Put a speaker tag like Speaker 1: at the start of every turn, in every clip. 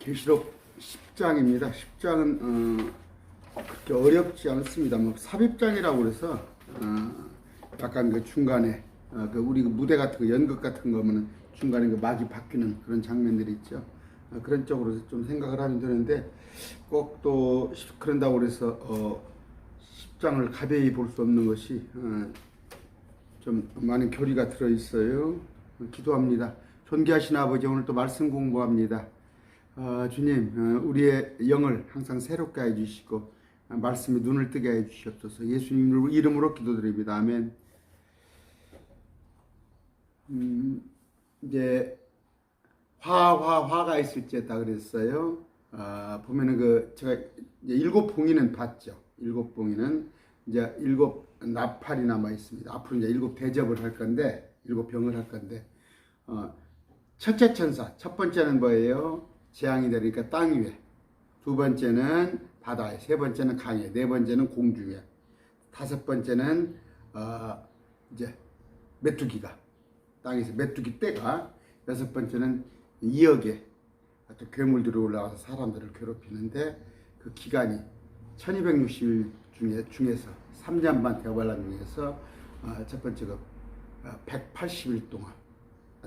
Speaker 1: 계시록 10장입니다. 10장은 그렇게 어렵지 않습니다. 뭐 삽입장이라고 그래서 약간 그 중간에 그 우리 그 무대 같은 거 연극 같은 거면 중간에 그 막이 바뀌는 그런 장면들이 있죠. 그런 쪽으로 좀 생각을 하면 되는데 꼭 또 그런다고 그래서 10장을 가벼이 볼 수 없는 것이 좀 많은 교리가 들어 있어요. 기도합니다. 존귀하신 아버지, 오늘 또 말씀 공부합니다. 주님, 우리의 영을 항상 새롭게 해주시고 말씀에 눈을 뜨게 해주시옵소서. 예수님 이름으로 기도드립니다. 아멘. 이제 화가 있을 때다 그랬어요. 보면은 제가 이제 7봉인은 봤죠. 7봉인은 이제 7 나팔이 남아 있습니다. 앞으로 이제 7 대접을 할 건데, 7 병을 할 건데, 첫째 천사, 첫 번째는 뭐예요? 재앙이 되니까 땅 위에, 두 번째는 바다에, 세 번째는 강에, 네 번째는 공중에, 다섯 번째는 이제 메뚜기가 땅에서 메뚜기 떼가, 여섯 번째는 이역에 또 괴물들이 올라와서 사람들을 괴롭히는데 그 기간이 1260일 중에서 3년 반 대관람 중에서 첫 번째가 180일 동안,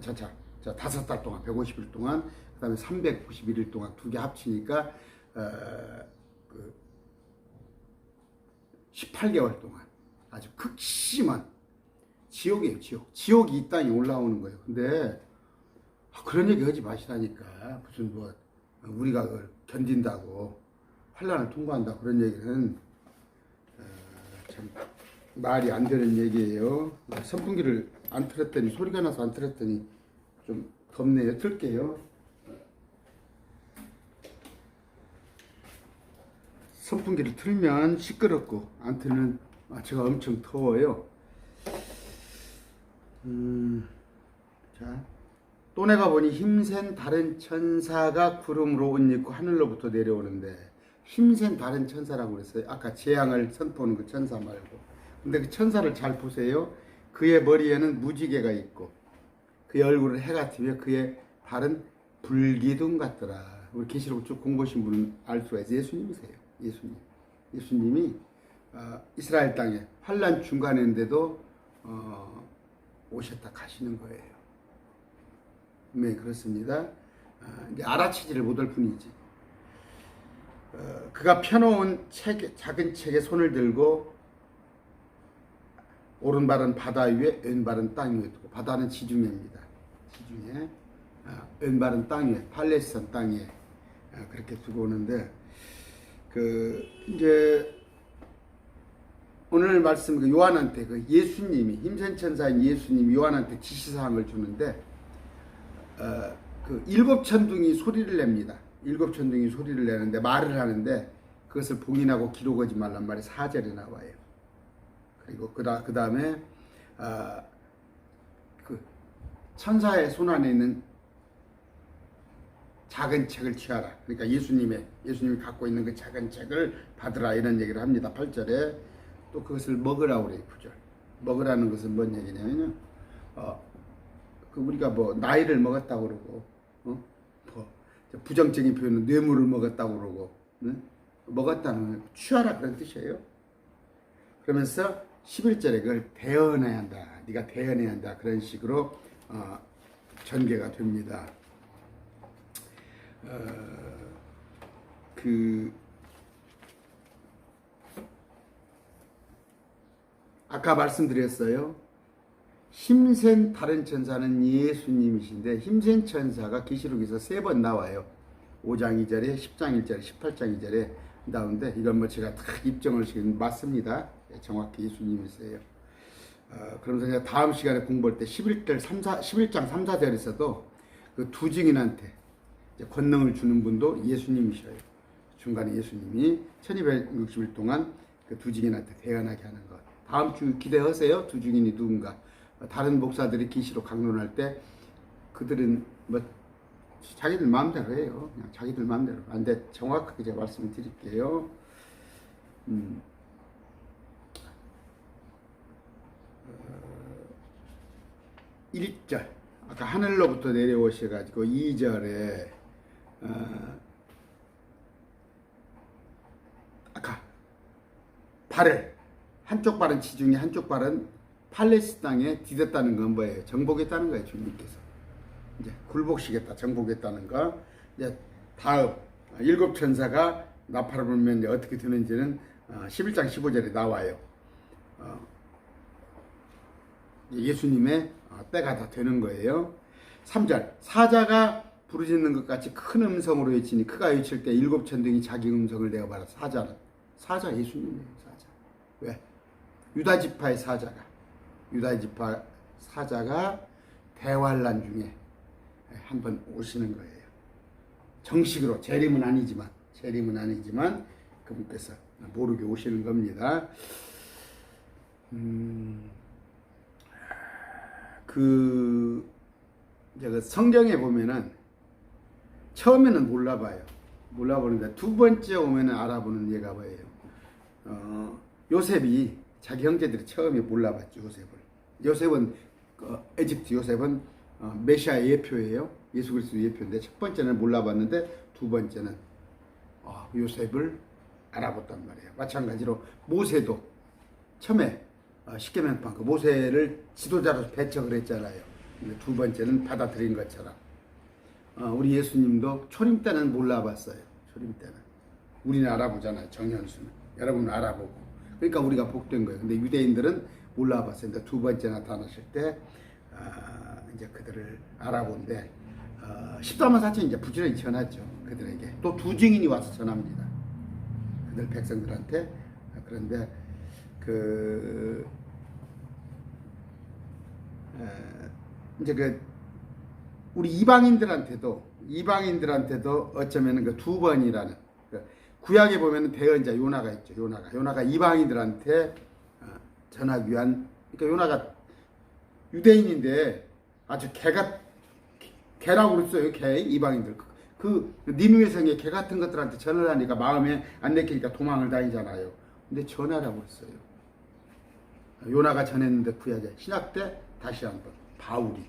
Speaker 1: 자 5달 동안 150일 동안, 그 다음에 391일 동안 두 개 합치니까 18개월 동안 아주 극심한 지옥이에요. 지옥이 이 땅에 올라오는 거예요. 근데 그런 얘기 하지 마시라니까. 무슨 뭐 우리가 그걸 견딘다고, 환난을 통과한다, 그런 얘기는 참 말이 안 되는 얘기예요. 선풍기를 안 틀었더니, 소리가 나서 안 틀었더니 좀 덥네요. 틀게요. 선풍기를 틀면 시끄럽고 안 틀면 제가 엄청 더워요. 자, 또 내가 보니 힘센 다른 천사가 구름으로 옷 입고 하늘로부터 내려오는데, 힘센 다른 천사라고 그랬어요. 아까 재앙을 선포하는 그 천사 말고. 근데 그 천사를 잘 보세요. 그의 머리에는 무지개가 있고 그의 얼굴은 해가 튀며 그의 발은 불기둥 같더라. 우리 계시록 쭉 공부하신 분은 알 수가 있어요. 예수님이세요. 예수님이 이스라엘 땅에 환란 중간인데도 오셨다 가시는 거예요. 네, 그렇습니다. 이제 알아채지를 못할 뿐이지. 그가 펴놓은 작은 책에 손을 들고 오른발은 바다 위에 왼발은 땅 위에 두고, 바다는 지중해입니다. 지중해. 왼발은 땅 위에, 팔레스타인 땅 위에 그렇게 두고 오는데, 이제 오늘 말씀 요한한테 예수님이, 힘센 천사인 예수님이 요한한테 지시사항을 주는데, 7 천둥이 소리를 냅니다. 7 천둥이 소리를 내는데, 말을 하는데 그것을 봉인하고 기록하지 말란 말이 4절에 나와요. 그리고 그 다음에 천사의 손 안에 있는 작은 책을 취하라. 그러니까 예수님이 갖고 있는 그 작은 책을 받으라, 이런 얘기를 합니다. 8절에 또 그것을 먹으라고 그래요. 9절. 먹으라는 것은 뭔 얘기냐면요, 우리가 뭐 나이를 먹었다고 그러고, 뭐 부정적인 표현은 뇌물을 먹었다고 그러고, 먹었다는 취하라, 그런 뜻이에요. 그러면서 11절에 그걸 대언해야 한다, 네가 대언해야 한다, 그런 식으로 전개가 됩니다. 아까 말씀드렸어요. 힘센 다른 천사는 예수님이신데, 힘센 천사가 계시록에서 3번 나와요. 5장 2절에, 10장 1절에, 18장 2절에 나오는데, 이건 뭐 제가 다 입증을 지금 맞습니다. 정확히 예수님이세요. 그러면서 제가 다음 시간에 공부할 때 11장 3, 4절에서도 그 두 증인한테 권능을 주는 분도 예수님이셔요. 중간에 예수님이 1260일 동안 그 두 증인한테 대언하게 하는 것. 다음 주 기대하세요. 두 증인이 누군가. 다른 목사들이 계시록 강론할 때 그들은 뭐 자기들 마음대로 해요. 그냥 자기들 마음대로. 근데 정확하게 제가 말씀을 드릴게요. 1절, 아까 하늘로부터 내려오셔가지고 2절에 발을 한쪽 발은 지중해, 한쪽 발은 팔레스타인 땅에 디뎠다는 건 뭐예요? 정복했다는 거예요. 주님께서 이제 굴복시겠다, 정복했다는 거. 이제 다음 일곱 천사가 나팔을 불면 이제 어떻게 되는지는 11장 15절에 나와요. 예수님의 때가 다 되는 거예요. 3절 사자가 부르짖는 것 같이 큰 음성으로 외치니 그가 외칠 때 일곱 천둥이 자기 음성을 내어 말하. 사자 예수님이에요. 사자. 왜? 유다 지파의 사자가 대환란 중에 한번 오시는 거예요. 정식으로 재림은 아니지만 그분께서 모르게 오시는 겁니다. 제가 성경에 보면은 처음에는 몰라보는데 두 번째 오면은 알아보는 예가 뭐예요? 요셉이 자기 형제들이 처음에 몰라봤죠. 요셉은 에집트 요셉은 메시아의 예표예요. 예수 그리스도의 예표인데 첫 번째는 몰라봤는데 두 번째는 요셉을 알아봤단 말이에요. 마찬가지로 모세도 처음에 십계명판 그 모세를 지도자로 배척을 했잖아요. 근데 두 번째는 받아들인 것처럼 우리 예수님도 초림 때는 몰라봤어요. 초림 때는 우리는 알아보잖아요. 정현수는 여러분은 알아보고 그러니까 우리가 복된 거예요. 근데 유대인들은 몰라봤어요. 근데 두 번째 나타나실 때 이제 그들을 알아본데 14만 4천 이제 부지런히 전하죠. 그들에게 또 두 증인이 와서 전합니다. 그들 백성들한테. 그런데 이제 우리 이방인들한테도 어쩌면은 그 두 번이라는 구약에 보면은 대언자 요나가 있죠. 요나가 이방인들한테 전하기 위한 그러니까 요나가 유대인인데 아주 개라고 그랬어요. 개 이방인들 그 니느웨 성에 개 같은 것들한테 전을 하니까 마음에 안 내키니까 도망을 다니잖아요. 근데 전하라고 했어요. 요나가 전했는데 구약에 신약 때 다시 한번 바울은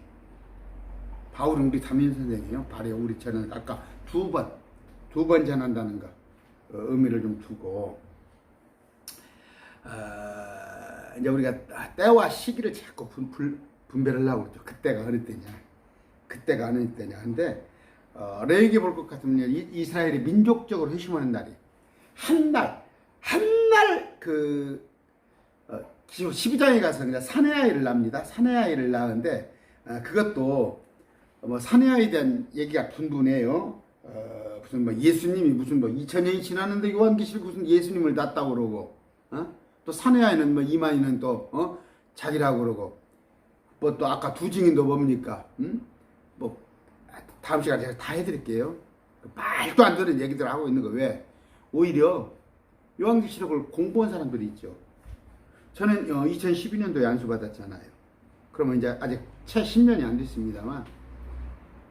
Speaker 1: 우리 담임 선생이에요. 발에 우리 전은 아까 두 번 전한다는 거 의미를 좀 두고 이제 우리가 때와 시기를 자꾸 분별을 하고 있죠. 그때가 어느 때냐. 근데 레위기 볼 것 같으면 이스라엘이 민족적으로 회심하는 날이 한 날 12장에 가서 그냥 사내 아이를 낳습니다. 사내 아이를 낳는데 그것도 사내 아이에 대한 얘기가 분분해요. 무슨 예수님이 무슨 2000년이 지났는데 요한계시록 무슨 예수님을 낳았다고 그러고 또 사내 아이는 이만희는 또 자기라고 그러고 또 아까 두 증인도 뭡니까? 다음 시간에 제가 다 해드릴게요. 말도 안 되는 얘기들 하고 있는 거 왜? 오히려 요한계시록을 공부한 사람들이 있죠. 저는 2012년도에 안수받았잖아요. 그러면 이제 아직 채 10년이 안 됐습니다만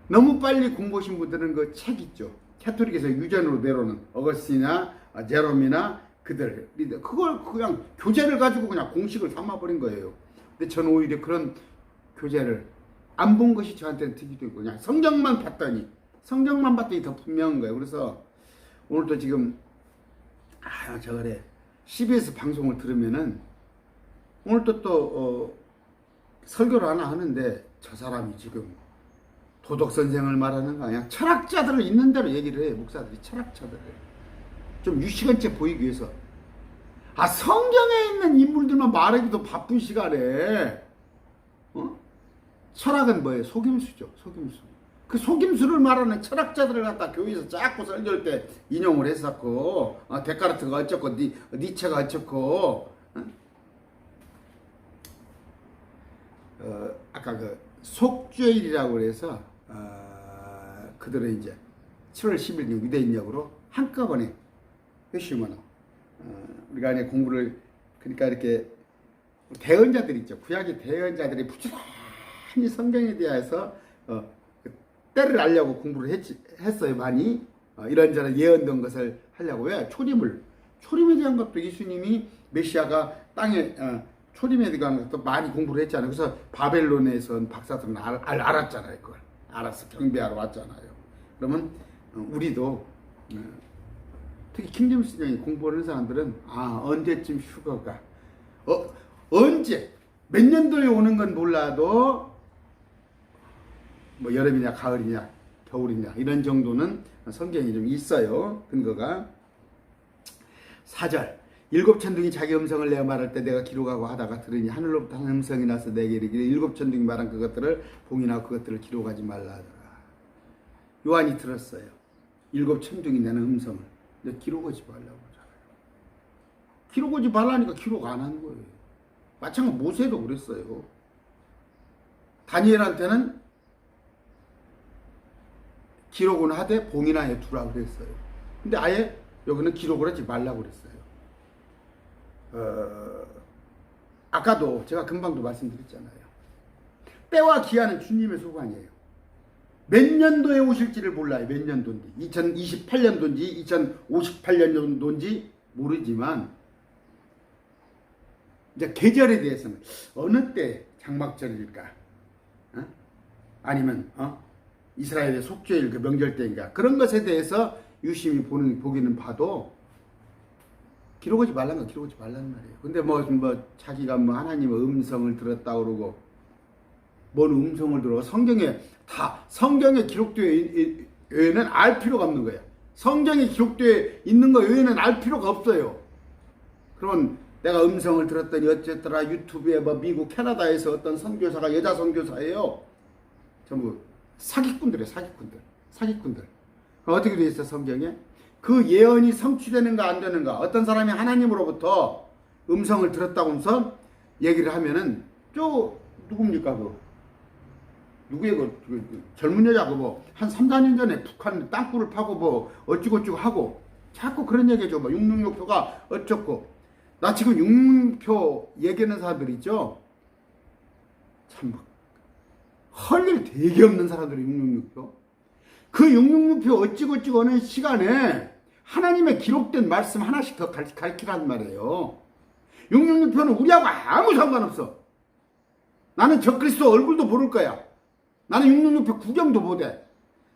Speaker 1: 너무 빨리 공부하신 분들은 그 책 있죠. 캐토릭에서 유전으로 내려오는 어거스티나 제롬이나 그걸 그냥 교재를 가지고 그냥 공식을 삼아버린 거예요. 근데 저는 오히려 그런 교재를 안 본 것이 저한테는 득이 되고 그냥 성경만 봤더니 더 분명한 거예요. 그래서 오늘도 지금 저거래 CBS 방송을 들으면은 오늘도 또 설교를 하나 하는데 저 사람이 지금 도덕 선생을 말하는 거 아니야? 철학자들을 있는 대로 얘기를 해요. 목사들이 철학자들을 좀 유시간째 보이기 위해서 성경에 있는 인물들만 말하기도 바쁜 시간에 철학은 뭐예요? 속임수죠. 그 속임수를 말하는 철학자들을 갖다 교회에서 자꾸 설교할 때 인용을 했었고 데카르트가 어쩌고 니체가 어쩌고 아까 그 속죄일이라고 그래서 그들은 이제 7월 10일 유대인역으로 한꺼번에 회심하는 우리가 안에 공부를 그러니까 이렇게 대언자들 있죠. 구약의 대언자들이 부지런히 성경에 대해서 때를 알려고 공부를 했어요. 많이 이런저런 예언된 것을 하려고. 왜? 초림에 대한 것도 예수님이 메시아가 땅에 초림에 대한 것도 많이 공부를 했잖아요. 그래서 바벨론에선 박사들은 알았잖아요. 그걸 알아서 경배하러 왔잖아요. 그러면 우리도 특히 킹제임스 성경이 공부하는 사람들은 언제쯤 휴거가 언제 몇 년도에 오는 건 몰라도 뭐 여름이냐 가을이냐 겨울이냐 이런 정도는 성경이 좀 있어요. 근거가 4절 일곱 천둥이 자기 음성을 내어 말할 때 내가 기록하고 하다가 들으니 하늘로부터 한 음성이 나서 내게 이르기를 일곱 천둥이 말한 그것들을 봉인하고 그것들을 기록하지 말라 하더라. 요한이 들었어요. 일곱 천둥이 내는 음성을. 근데 기록하지 말라고 하잖아요. 기록하지 말라니까 기록 안 하는 거예요. 마찬가지 모세도 그랬어요. 다니엘한테는 기록은 하되 봉인하여 두라 그랬어요. 근데 아예 여기는 기록을 하지 말라고 그랬어요. 아까도 제가 금방도 말씀드렸잖아요. 때와 기한은 주님의 소관이에요. 몇 년도에 오실지를 몰라요. 몇 년도인지 2028년도인지 2058년도인지 모르지만 이제 계절에 대해서는 어느 때 장막절일까? 아니면 이스라엘의 속죄일 그 명절 때인가? 그런 것에 대해서 유심히 보기는 봐도 기록하지 말라는 거 기록하지 말라는 말이에요. 근데 뭐 자기가 뭐 하나님의 음성을 들었다 그러고 뭔 음성을 들어 성경에 기록되어 외에는 알 필요가 없는 거예요. 성경에 기록되어 있는 거 외에는 알 필요가 없어요. 그러면 내가 음성을 들었더니 어쨌더라 유튜브에 뭐 미국 캐나다에서 어떤 선교사가 여자 선교사예요. 전부 사기꾼들이에요. 사기꾼들. 어떻게 되어 있어 성경에? 그 예언이 성취되는가 안 되는가 어떤 사람이 하나님으로부터 음성을 들었다고 해서 얘기를 하면은 누굽니까 누구예요? 그 젊은 여자가 한 3, 4년 전에 북한 땅굴을 파고 어찌고찌고 하고 자꾸 그런 얘기죠. 666표가 어쩌고 나 지금 666표 얘기하는 사람들 있죠? 참 할 일 되게 없는 사람들이 666표 그 666표 어찌고찌고 하는 시간에 하나님의 기록된 말씀 하나씩 더 가르치란 말이에요. 666표는 우리하고 아무 상관없어. 나는 적그리스도 얼굴도 모를 거야. 나는 666표 구경도 못해.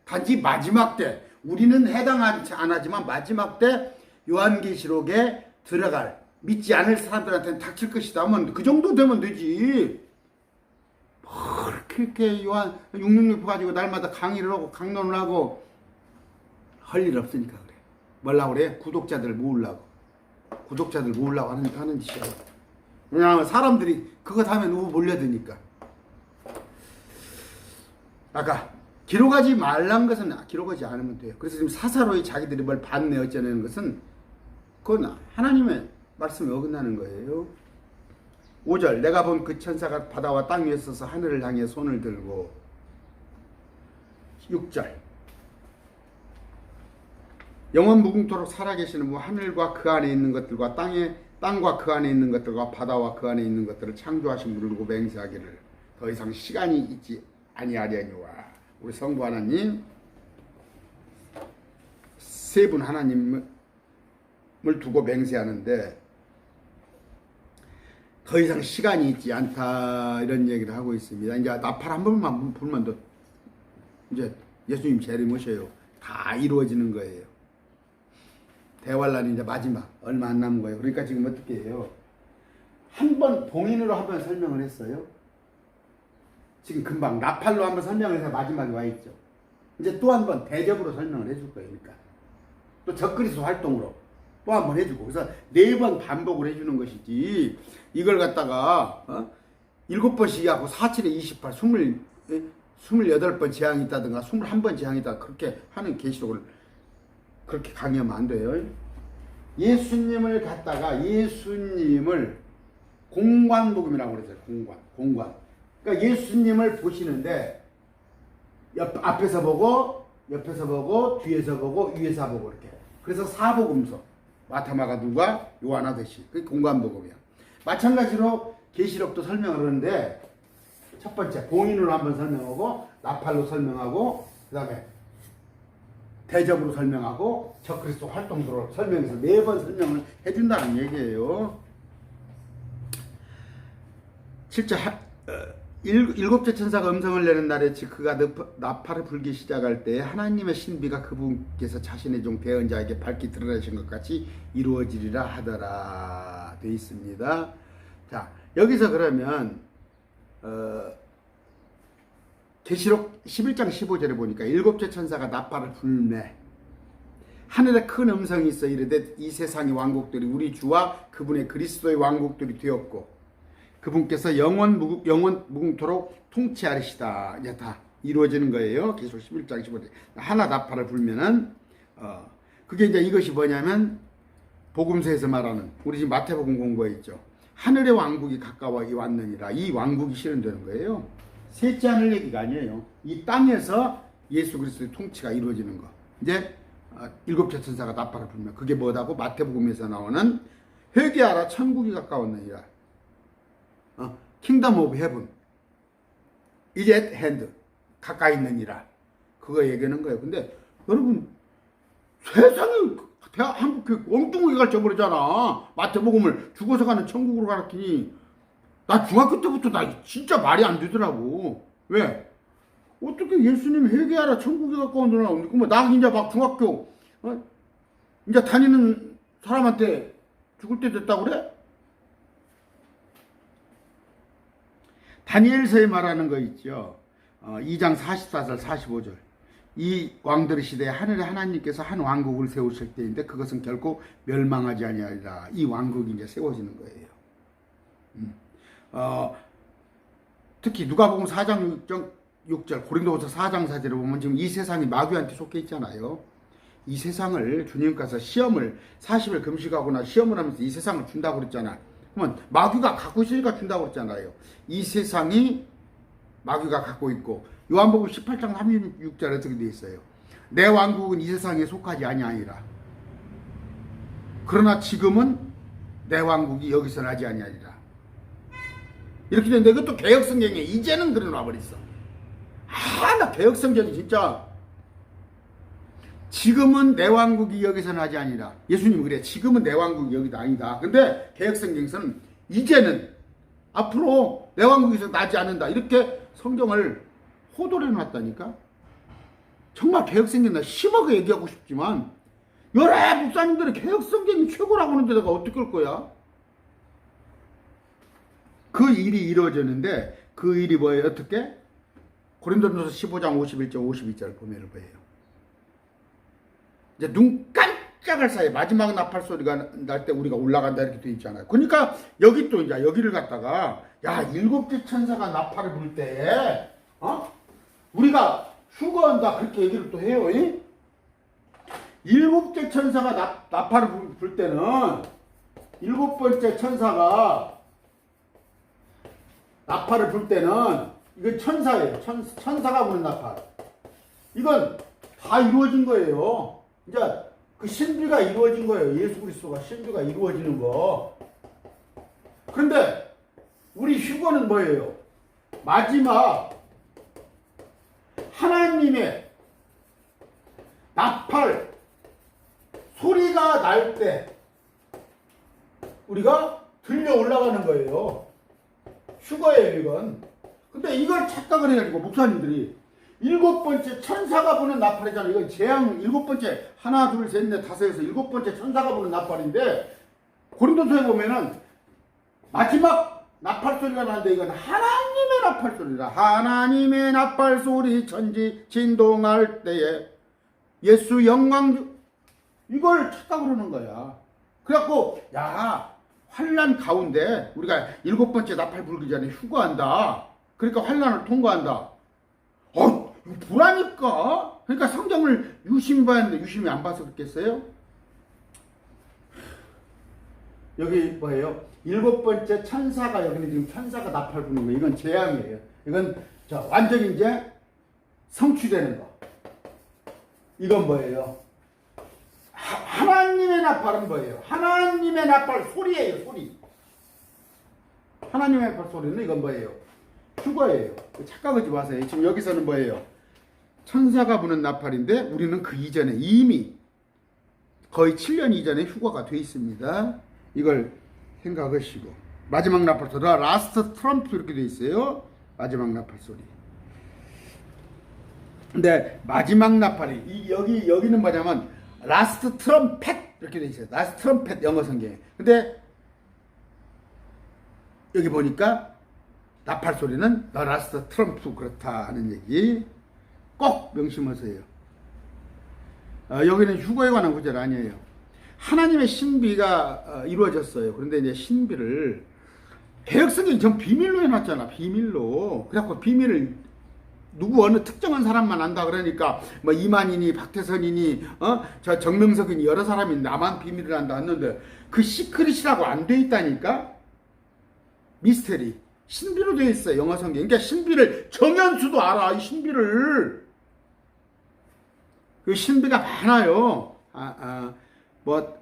Speaker 1: 단지 마지막 때 우리는 해당하지 안 하지만 마지막 때 요한계시록에 들어갈 믿지 않을 사람들한테는 닥칠 것이다 하면 그 정도 되면 되지. 그렇게 요한 666표 가지고 날마다 강의를 하고 강론을 하고 할 일 없으니까 그래. 뭐라고 그래? 구독자들 모으려고 하는 짓이야. 왜냐하면 사람들이 그거 하면 누구 몰려드니까. 아까 기록하지 말란 것은 기록하지 않으면 돼요. 그래서 지금 사사로이 자기들이 뭘 받네 어쩌는 것은 그건 하나님의 말씀에 어긋나는 거예요. 5절 내가 본 그 천사가 바다와 땅 위에 서서 하늘을 향해 손을 들고 6절 영원 무궁토록 살아계시는 뭐 하늘과 그 안에 있는 것들과 땅과 그 안에 있는 것들과 바다와 그 안에 있는 것들을 창조하신 분을 두고 맹세하기를 더 이상 시간이 있지 아니하려니와. 우리 성부 하나님 세 분 하나님을 두고 맹세하는데 더 이상 시간이 있지 않다 이런 얘기를 하고 있습니다. 이제 나팔 한 번만 불면 더 이제 예수님 재림오셔요. 다 이루어지는 거예요. 대환란이 이제 마지막 얼마 안 남은 거예요. 그러니까 지금 어떻게 해요? 한 번 봉인으로 한 번 설명을 했어요. 지금 금방 나팔로 한 번 설명을 해서 마지막에 와 있죠. 이제 또 한 번 대접으로 설명을 해줄 거예요. 그러니까 또 적그리스도 활동으로 또 한 번 해주고 그래서 4번 반복을 해주는 것이지 이걸 갖다가 7번씩 하고 4, 7에 28 28번 재앙이 있다든가 21번 재앙이 있다 그렇게 하는 계시록을 그렇게 강의하면 안 돼요. 예수님을 갖다가 예수님을 공관복음이라고 그랬어요. 공관. 그러니까 예수님을 보시는데 앞에서 보고 옆에서 보고 뒤에서 보고 위에서 보고 이렇게. 그래서 사복음서 마타마가 누가 요한 하듯이 그게 공관복음이야. 마찬가지로 계시록도 설명을 하는데 첫 번째 봉인으로 한번 설명하고 나팔로 설명하고 그 다음에 대접으로 설명하고 적그리스도 활동도로 설명해서 4번 설명을 해준다는 얘기예요. 실제 일곱째 천사가 음성을 내는 날에 즉 그가 나팔을 불기 시작할 때 하나님의 신비가 그분께서 자신의 종 대언자에게 밝히 드러내신 것 같이 이루어지리라 하더라 되어 있습니다. 자, 여기서 그러면 계시록 11장 15절에 보니까 일곱째 천사가 나팔을 불매 하늘에 큰 음성이 있어 이르되 이 세상의 왕국들이 우리 주와 그분의 그리스도의 왕국들이 되었고 그분께서 영원 무궁토록 통치하리시다. 이제 다 이루어지는 거예요. 계속 11장 15절. 하나 나팔을 불면은 그게 이제 이것이 뭐냐면 복음서에서 말하는 우리 지금 마태복음 공부했죠. 하늘의 왕국이 가까워 왔느니라. 이 왕국이 실현되는 거예요. 셋째 하늘 얘기가 아니에요. 이 땅에서 예수 그리스도의 통치가 이루어지는 거. 이제 일곱째 천사가 나팔을 불면 그게 뭐다고 마태복음에서 나오는 회개하라 천국이 가까웠느니라. 킹덤 오브 헤븐 is at hand 가까이 있느니라 그거 얘기하는 거예요. 근데 여러분 세상에 한국 교육 엉뚱하게 가르쳐버리잖아. 마태복음을 죽어서 가는 천국으로 가르치니 나 중학교 때부터 나 진짜 말이 안 되더라고. 왜? 어떻게 예수님 회개하라 천국이 가까운데나 그러면 나 이제 막 중학교 이제 다니는 사람한테 죽을 때 됐다고 그래? 다니엘서에 말하는 거 있죠. 2장 44절 45절 이 왕들의 시대에 하늘의 하나님께서 한 왕국을 세우실 때인데 그것은 결코 멸망하지 아니하리라. 이 왕국이 이제 세워지는 거예요. 특히 누가복음 4장 6절 고린도후서 4장 4절에 보면 지금 이 세상이 마귀한테 속해 있잖아요. 이 세상을 주님께서 시험을 40일 금식하거나 시험을 하면서 이 세상을 준다고 그랬잖아. 그러면 마귀가 갖고 있으니까 준다고 그랬잖아요. 이 세상이 마귀가 갖고 있고 요한복음 18장 36절에 어떻게 되어 있어요. 내 왕국은 이 세상에 속하지 아니하니라. 그러나 지금은 내 왕국이 여기서 나지 아니하리라. 이렇게 되는데 이것도 개혁성경에 이제는 그래 놔버렸어. 나 개혁성경이 진짜 지금은 내 왕국이 여기서 나지 아니라. 예수님이 그래. 지금은 내 왕국이 여기다 아니다. 근데 개혁성경에서는 이제는 앞으로 내 왕국에서 나지 않는다. 이렇게 성경을 호도를 해놨다니까. 정말 개혁성경 나 심하게 얘기하고 싶지만 여러 목사님들이 개혁성경이 최고라고 하는데 내가 어떻게 할 거야? 그 일이 이루어졌는데 그 일이 뭐예요? 어떻게? 고린도전서 15장 51절 52절 보면 뭐예요? 이제 눈 깜짝할 사이에 마지막 나팔 소리가 날 때 우리가 올라간다 이렇게 돼 있잖아요. 그러니까 여기 또 이제 여기를 갖다가 야 일곱째 천사가 나팔을 불 때 우리가 휴거한다 그렇게 얘기를 또 해요. 일곱째 천사가 나팔을 불 때는 일곱 번째 천사가 나팔을 불 때는 이건 천사예요. 천사가 부는 나팔. 이건 다 이루어진 거예요. 이제 그 신비가 이루어진 거예요. 예수 그리스도가 신비가 이루어지는 거. 그런데 우리 휴거는 뭐예요? 마지막 하나님의 나팔 소리가 날 때 우리가 들려 올라가는 거예요. 휴거예요, 이건. 근데 이걸 착각을 해가지고 목사님들이 일곱 번째 천사가 부는 나팔이잖아. 이건 재앙 일곱 번째 하나 둘 셋 넷 다섯에서 일곱 번째 천사가 부는 나팔인데 고린도서에 보면은 마지막 나팔 소리가 나는데 이건 하나님의 나팔 소리라. 하나님의 나팔 소리 천지 진동할 때에 예수 영광 이걸 착각을 하는 거야. 그래갖고 야 환난 가운데 우리가 일곱 번째 나팔 불기 전에 휴거한다. 그러니까 환난을 통과한다. 이거 불하니까. 그러니까 성경을 유심히 봐야 하는데 유심히 안 봐서 그렇겠어요? 여기 뭐예요? 일곱 번째 천사가 여기는 지금 천사가 나팔 부는 거. 이건 재앙이에요. 이건 완전히 이제 성취되는 거. 이건 뭐예요? 하나님의 나팔은 뭐예요? 하나님의 나팔 소리예요, 소리. 하나님의 나팔 소리는 이건 뭐예요? 휴거예요. 착각하지 마세요. 지금 여기서는 뭐예요? 천사가 부는 나팔인데 우리는 그 이전에 이미 거의 7년 이전에 휴거가 돼 있습니다. 이걸 생각하시고 마지막 나팔 더 라스트 트럼프 이렇게 돼 있어요. 마지막 나팔 소리. 근데 마지막 나팔이 여기는 뭐냐면 라스트 트럼펫 이렇게 돼 있어요. 라스트 트럼펫 영어 성경에. 근데 여기 보니까 나팔 소리는 The Last Trump 그렇다 하는 얘기 꼭 명심하세요. 여기는 휴거에 관한 구절 아니에요. 하나님의 신비가 이루어졌어요. 그런데 이제 신비를 개혁성경이 전 비밀로 해놨잖아. 비밀로. 그래갖고 비밀을 누구 어느 특정한 사람만 안다 그러니까 뭐 이만희니 박태선이니 저 정명석이니 여러 사람이 나만 비밀을 안다 했는데 그 시크릿이라고 안 돼 있다니까. 미스테리 신비로 되어 있어요. 영어 성경. 그러니까 신비를 정연수도 알아. 이 신비를. 그 신비가 많아요. 뭐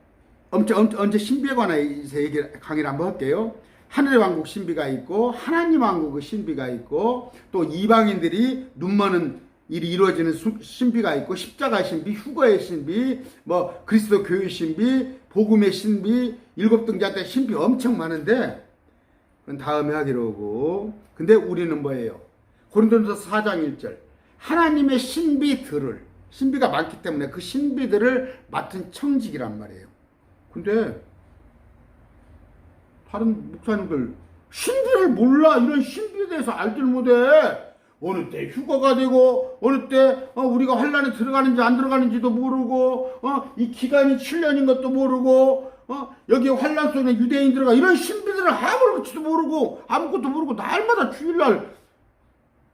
Speaker 1: 언제 신비에 관해서 강의를 한번 할게요. 하늘의 왕국 신비가 있고 하나님 왕국의 신비가 있고 또 이방인들이 눈먼은 일이 이루어지는 신비가 있고 십자가의 신비, 휴거의 신비, 뭐 그리스도 교회 신비, 복음의 신비, 일곱 등자의 신비 엄청 많은데 그건 다음에 하기로 하고. 근데 우리는 뭐예요? 고린도전서 4장 1절 하나님의 신비가 많기 때문에 그 신비들을 맡은 청직이란 말이에요. 근데 다른 목사님들 신비를 몰라. 이런 신비에 대해서 알지를 못해. 어느 때 휴거가 되고 어느 때 우리가 환란에 들어가는지 안 들어가는지도 모르고 이 기간이 7년인 것도 모르고 여기 환란 속에 유대인 들어가. 이런 신비들을 아무렇지도 모르고 아무것도 모르고 날마다 주일날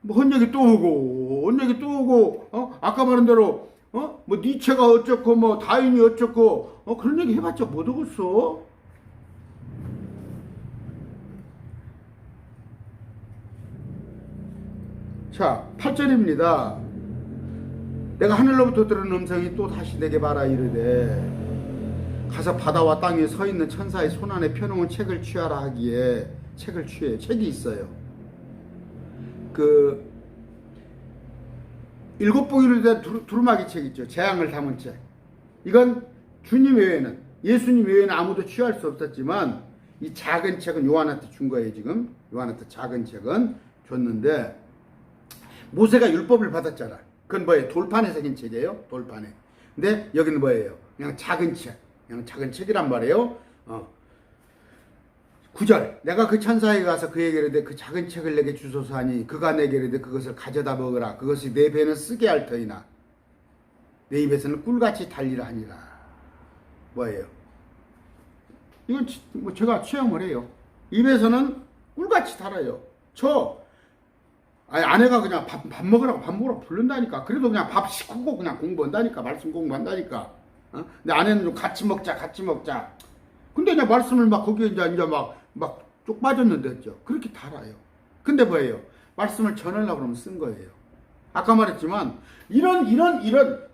Speaker 1: 뭐 헌얘기 또 오고 헌얘기 또 오고 아까 말한 대로 뭐 니체가 어쩌고 뭐 다윈이 어쩌고 그런 얘기 해봤자 못 오겠어. 자, 8절입니다. 내가 하늘로부터 들은 음성이 또 다시 내게 말하 이르되 가서 바다와 땅 위에 서 있는 천사의 손안에 펴놓은 책을 취하라 하기에 책을 취해. 책이 있어요. 그 일곱 봉이로 된 두루마기 책 있죠. 재앙을 담은 책. 이건 주님 외에는, 예수님 외에는 아무도 취할 수 없었지만 이 작은 책은 요한한테 준 거예요. 지금 요한한테 작은 책은 줬는데 모세가 율법을 받았잖아. 그건 뭐예요? 돌판에 새긴 책이에요. 돌판에. 근데 여기는 뭐예요? 그냥 작은 책. 그냥 작은 책이란 말이에요. 9절 내가 그 천사에게 가서 그에게 이르되 그 작은 책을 내게 주소서 하니 그가 내게 이르되 그것을 가져다 먹으라. 그것이 내 배는 쓰게 할 터이나 내 입에서는 꿀같이 달리라 하니라. 뭐예요? 이건 뭐 제가 체험을 해요. 입에서는 꿀같이 달아요. 아내가 그냥 밥 먹으라고 부른다니까. 그래도 그냥 밥 시키고 그냥 공부한다니까. 말씀 공부한다니까. 근데 아내는 좀 같이 먹자. 근데 이제 말씀을 막 거기에 이제 막 쪽 빠졌는데 했죠. 그렇게 달아요. 근데 뭐예요? 말씀을 전하려고 그러면 쓴 거예요. 아까 말했지만 이런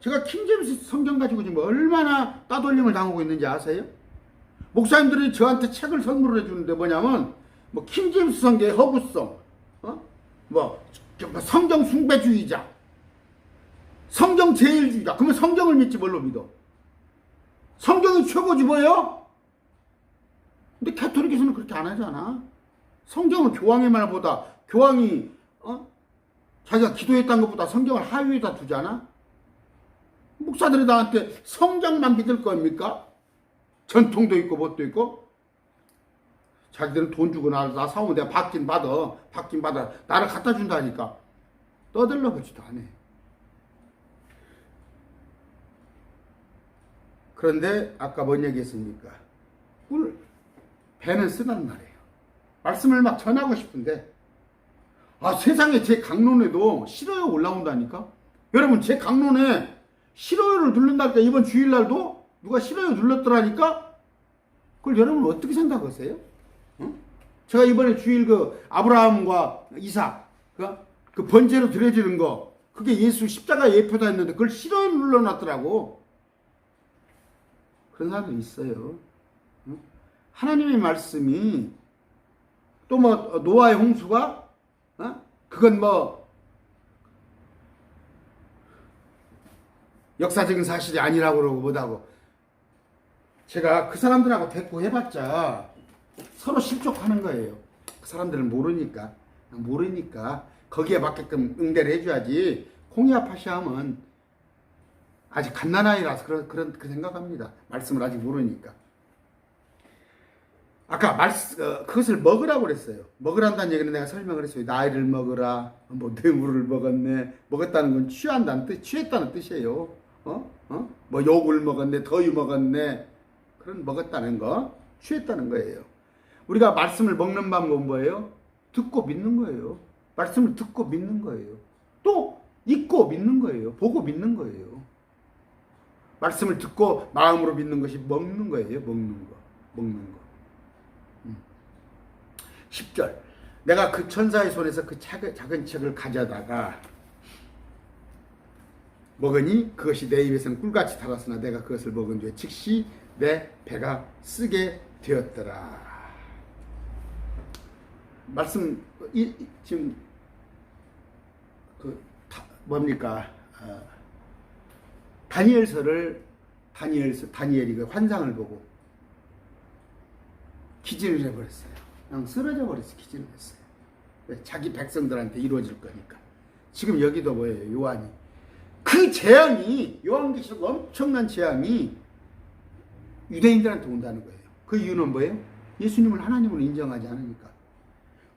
Speaker 1: 제가 킹제임스 성경 가지고 지금 얼마나 따돌림을 당하고 있는지 아세요? 목사님들이 저한테 책을 선물을 해주는데 뭐냐면 뭐 킹제임스 성경의 허구성, 뭐 성경 숭배주의자, 성경 제일주의자. 그러면 성경을 믿지 뭘로 믿어? 성경이 최고지 뭐예요? 근데 가톨릭에서는 그렇게 안 하잖아. 성경은 교황의 말보다 교황이 자기가 기도했다는 것보다 성경을 하위에다 두잖아. 목사들이 나한테 성경만 믿을 겁니까? 전통도 있고 뭣도 있고. 자기들은 돈 주고 나 사오면 내가 받긴 받아. 나를 갖다 준다니까. 떠들러보지도 않아. 그런데 아까 뭔 얘기했습니까? 배는 쓰단 말이에요. 말씀을 막 전하고 싶은데 세상에 제 강론에도 싫어요 올라온다니까. 여러분 제 강론에 싫어요를 누른다니까. 이번 주일날도 누가 싫어요 눌렀더라니까. 그걸 여러분 어떻게 생각하세요? 제가 이번에 주일 그 아브라함과 이삭 그 번제로 드려지는 거 그게 예수 십자가 예표다 했는데 그걸 싫어요 눌러놨더라고. 그런 사람들이 있어요. 하나님의 말씀이 또 뭐 노아의 홍수가 그건 뭐 역사적인 사실이 아니라고 그러고 뭐다고. 제가 그 사람들하고 대꾸 해봤자 서로 실족하는 거예요. 그 사람들은 모르니까. 모르니까 거기에 맞게끔 응대를 해줘야지. 공의합하시하면 아직 갓난아이라서 그 생각합니다. 말씀을 아직 모르니까. 아까 그것을 먹으라고 그랬어요. 먹으란다는 얘기는 내가 설명을 했어요. 나이를 먹으라, 뭐 뇌물을 먹었네. 먹었다는 건 취한다는 뜻, 취했다는 뜻이에요. 뭐 욕을 먹었네, 더위 먹었네. 그런 먹었다는 거, 취했다는 거예요. 우리가 말씀을 먹는 방법은 뭐예요? 듣고 믿는 거예요. 말씀을 듣고 믿는 거예요. 또 읽고 믿는 거예요. 보고 믿는 거예요. 말씀을 듣고 마음으로 믿는 것이 먹는 거예요. 먹는 거. 10절. 내가 그 천사의 손에서 그 작은 책을 가져다가 먹으니 그것이 내 입에서는 꿀같이 달았으나 내가 그것을 먹은 뒤에 즉시 내 배가 쓰게 되었더라. 말씀 지금 뭡니까? 다니엘이 그 환상을 보고 기진을 해버렸어요. 그냥 쓰러져 버렸어요. 기진을 했어요. 자기 백성들한테 이루어질 거니까. 지금 여기도 뭐예요? 요한이. 그 재앙이, 요한계시록 엄청난 재앙이 유대인들한테 온다는 거예요. 그 이유는 뭐예요? 예수님을 하나님으로 인정하지 않으니까.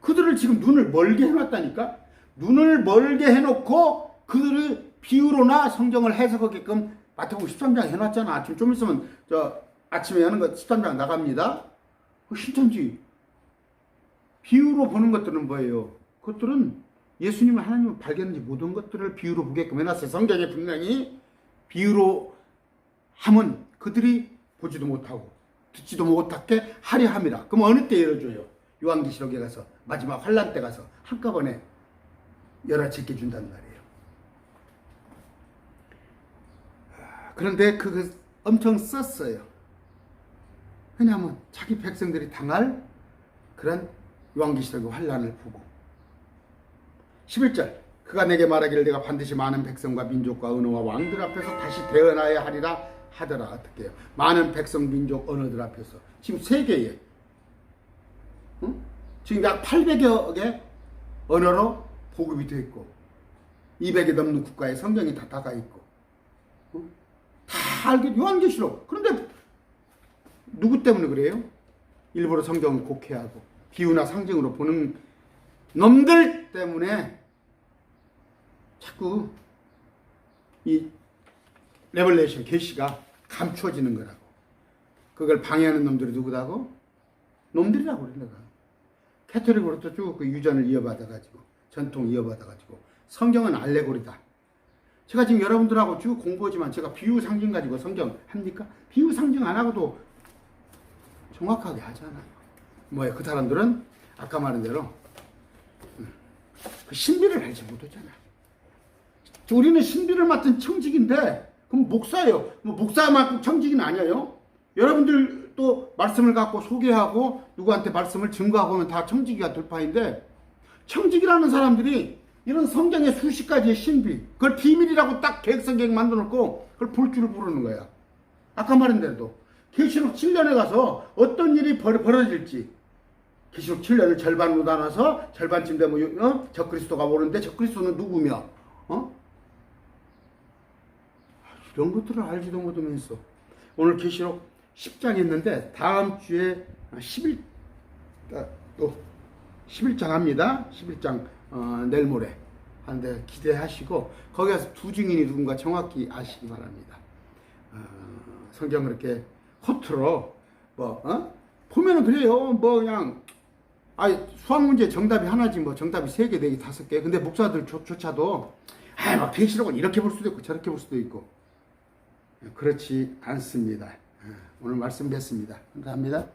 Speaker 1: 그들을 지금 눈을 멀게 해놨다니까? 눈을 멀게 해놓고 그들을 비유로나 성경을 해석하게끔 마태복음 13장 해놨잖아. 좀 있으면 아침에 하는 거 13장 나갑니다. 신천지. 비유로 보는 것들은 뭐예요? 그것들은 예수님을 하나님을 발견하지 못한 것들을 비유로 보게끔 해놨어요. 성경에 분명히 비유로 하면 그들이 보지도 못하고 듣지도 못하게 하려 함이라. 그럼 어느 때 열어줘요? 요한계시록에 가서 마지막 환란 때 가서 한꺼번에 열어제게 준단 말이에요. 그런데 그거 엄청 썼어요. 왜냐하면 자기 백성들이 당할 그런 요한계시록의 환란을 보고. 11절. 그가 내게 말하기를 내가 반드시 많은 백성과 민족과 언어와 왕들 앞에서 다시 대언하여 하리라 하더라. 어떻게 해요? 많은 백성, 민족, 언어들 앞에서. 지금 세계에 지금 약 800여 개 언어로 보급이 되어 있고 200개 넘는 국가에 성경이 다 다가 있고 다 알게 요한계시록. 그런데 누구 때문에 그래요? 일부러 성경을 곡해하고 비유나 상징으로 보는 놈들 때문에 자꾸 이 레벨레이션 계시가 감추어지는 거라고. 그걸 방해하는 놈들이 누구다고? 놈들이라고 그래 내가. 캐톨릭으로부터 쭉 그 유전을 이어받아가지고 전통 이어받아가지고 성경은 알레고리다. 제가 지금 여러분들하고 쭉 공부하지만 제가 비유 상징 가지고 성경 합니까? 비유 상징 안 하고도 정확하게 하잖아요. 뭐야 그 사람들은 아까 말한 대로 그 신비를 알지 못하잖아. 우리는 신비를 맡은 청직인데 그럼 목사예요. 뭐 목사만큼 청직은 아니에요. 여러분들 또 말씀을 갖고 소개하고 누구한테 말씀을 증거하고 하면 다 청직이가 될 바인데 청직이라는 사람들이 이런 성경의 수십 가지의 신비 그걸 비밀이라고 딱 계획성경 만들어 놓고 그걸 볼 줄을 모르는 거야. 아까 말한 대로 계시록 7년에 가서 어떤 일이 벌어질지 계시록 7년을 절반으로 나눠서 절반쯤 되면 적그리스도가 오는데 적그리스도는 누구며 이런 것들을 알지도 못하면서 오늘 계시록 10장 했는데 다음 주에 11장 합니다. 11장 내일 모레 한데 기대하시고 거기 가서 두 증인이 누군가 정확히 아시기 바랍니다. 성경을 이렇게 허투루 보면은 그래요. 뭐 그냥 수학 문제 정답이 하나지 뭐 정답이 3개, 4개, 5개. 근데 목사들조차도 막 계시록은 이렇게 볼 수도 있고 저렇게 볼 수도 있고 그렇지 않습니다. 오늘 말씀 뵙습니다. 감사합니다.